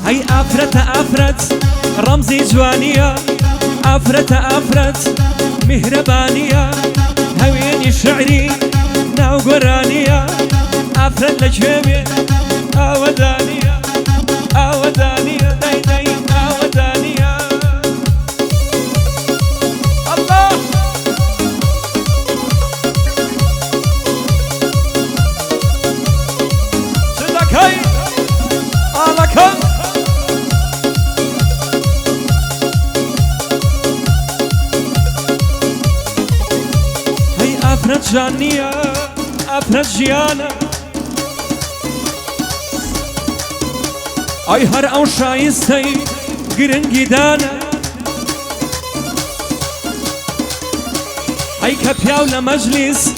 هي أفرت رمزي جوانية، أفرت مهربانية، هويني شعري ناو قرانية، أفرت لجيبي أودانية أودانية داي داي أودانية. الله صدق هاي على كم أفرت جانية أفرت جيانة، أي هر أو شايستي قرنقي دانا، أي كبياو لمجلس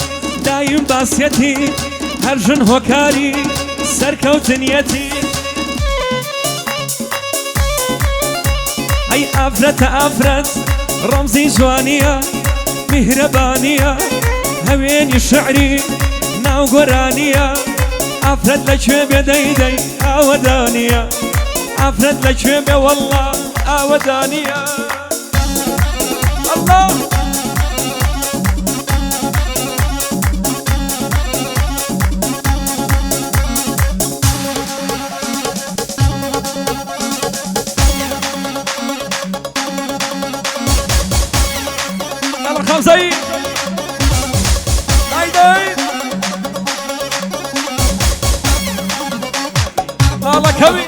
دايم باسيتي هرجن هوكاري سركوتنيتي. أي أفرت رمزي جوانية مهربانية، هويني شعري ناو قرانية، أفرد لجيبي داي داي أودانية، أفرد لجيبي والله أودانية. الله يلا خمسة الله كوي.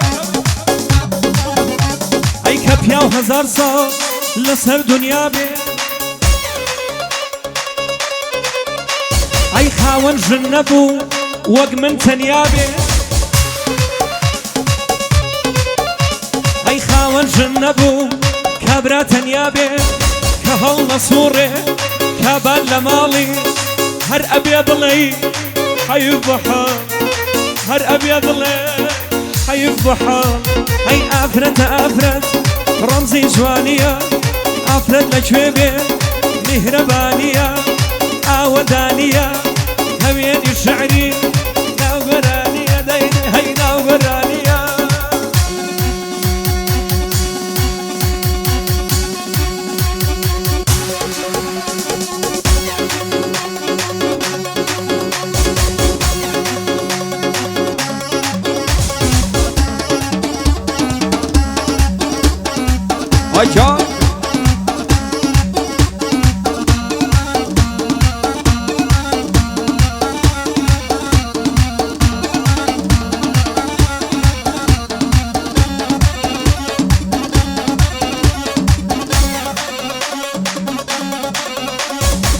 أي كبياو هزار صار لسر دنيا بي، أي خاون جنبو وق من تنيابي، أي خاون جنبو كبرا تنيابي، كهل نصوري كبال لمالي، هر أبيض لي حيب بحر، هر أبيض لي حيب بحر. هي أفرت رمزي جوانية، أفرت لجويبي مهربانية أودانية، هويني شعري ناو قرانية دايدي هي ناو قرانية. أجا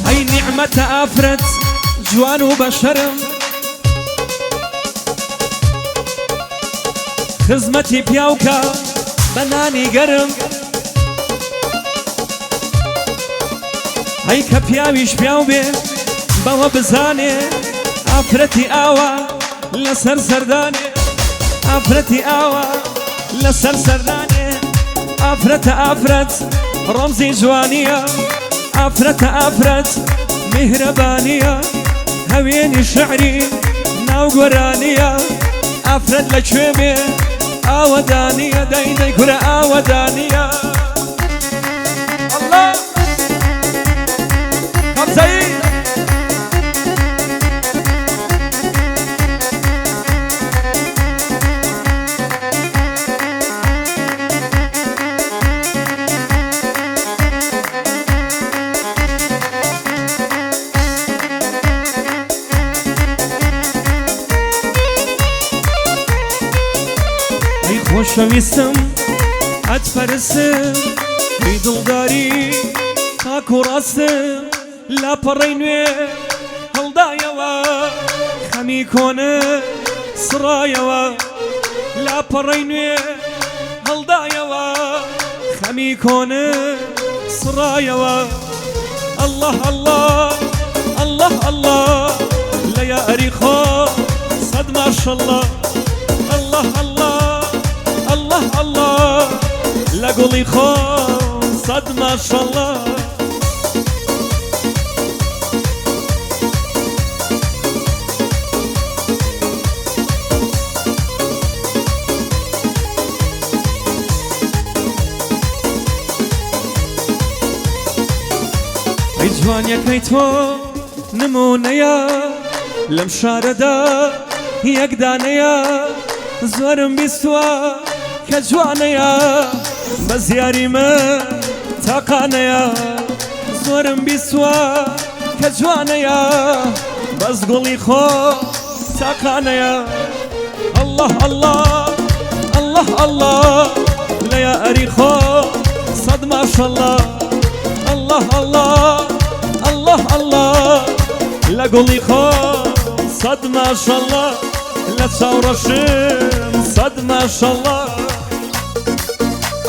هاي نعمة أفرت جوان وبشر، خزمتي بياوكا بناني قرم، هاي كبياويش بياو بي بوا بزاني، أفرتي آوا لسر سرداني، أفرتي آوا لسر سرداني، أفرت رمزي جوانية، أفرت مهربانية، هويني شعري ناو قرانية، أفرت لجويبي أودانية داي داي كرة أودانية. الله خمسة خوشویستم اتپرستم بی دلداری تاکو راستم لاپەڕەی نوێ هەڵدایەوە خەمی کۆنە سڕایەوە لاپەڕەی نوێ هەڵدایەوە خەمی کۆنە سڕایەوە الله الله الله الله ياري خو صد ما شاء الله الله الله الله الله لا قولي خو صد ما شاء الله اي جوان يا كيتو نمونيا لم شاردا يقدانيا زورم بيستوا كجوانيا بزياري ما تاقانيا زورم بيستوا كجوانيا بس قولي خو تاقانيا الله الله الله الله لا يا أريخو صد ما شاء الله الله الله الله الله لا قولي خو صد ما شاء الله لا تصورشم صد ما شاء الله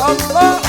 الله